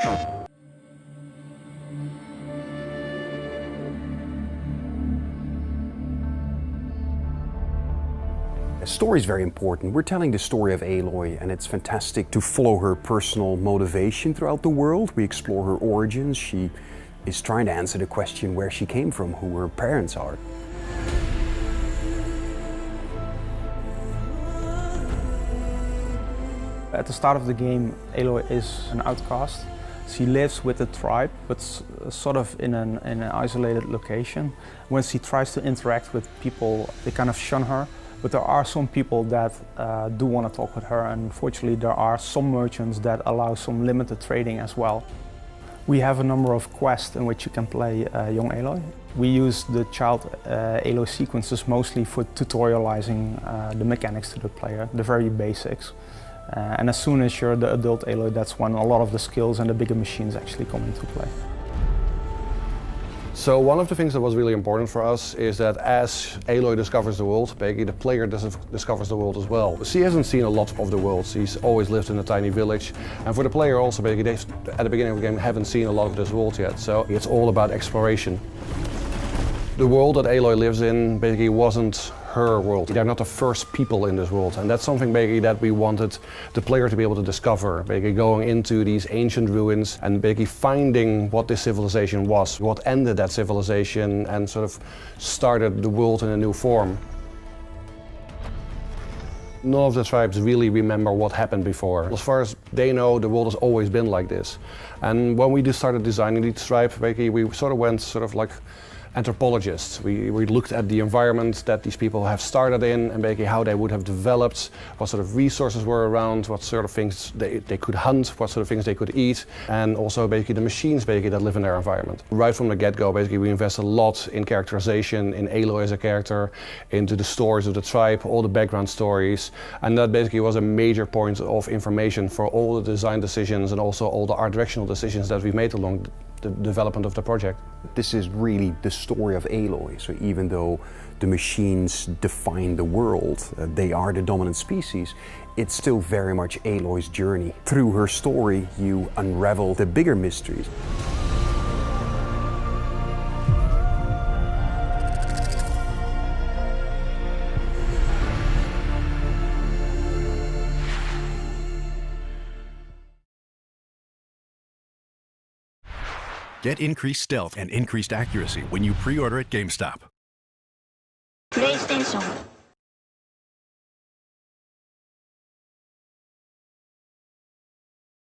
The story is very important. We're telling the story of Aloy, and it's fantastic to follow her personal motivation throughout the world. We explore her origins. She is trying to answer the question where she came from, who her parents are. At the start of the game, Aloy is an outcast. She lives with the tribe, but sort of in an isolated location. When she tries to interact with people, they kind of shun her. But there are some people that do want to talk with her, and unfortunately there are some merchants that allow some limited trading as well. We have a number of quests in which you can play young Aloy. We use the child Aloy sequences mostly for tutorializing the mechanics to the player, the very basics. And as soon as you're the adult Aloy, that's when a lot of the skills and the bigger machines actually come into play. So one of the things that was really important for us is that as Aloy discovers the world, basically the player discovers the world as well. She hasn't seen a lot of the world. She's always lived in a tiny village. And for the player also, basically, they, at the beginning of the game, haven't seen a lot of this world yet. So it's all about exploration. The world that Aloy lives in basically wasn't her world. They're not the first people in this world, and that's something basically that we wanted the player to be able to discover, basically going into these ancient ruins and basically finding what this civilization was, what ended that civilization and sort of started the world in a new form. None of the tribes really remember what happened before. As far as they know, the world has always been like this. And when we just started designing these tribes, basically we sort of went sort of like anthropologists. We looked at the environment that these people have started in and basically how they would have developed, what sort of resources were around, what sort of things they could hunt, what sort of things they could eat, and also basically the machines basically that live in their environment. Right from the get-go, basically we invest a lot in characterization, in Aloy as a character, into the stories of the tribe, all the background stories, and that basically was a major point of information for all the design decisions and also all the art directional decisions that we made along the development of the project. This is really the story of Aloy. So even though the machines define the world, they are the dominant species, it's still very much Aloy's journey. Through her story, you unravel the bigger mysteries. Get increased stealth and increased accuracy when you pre-order at GameStop. PlayStation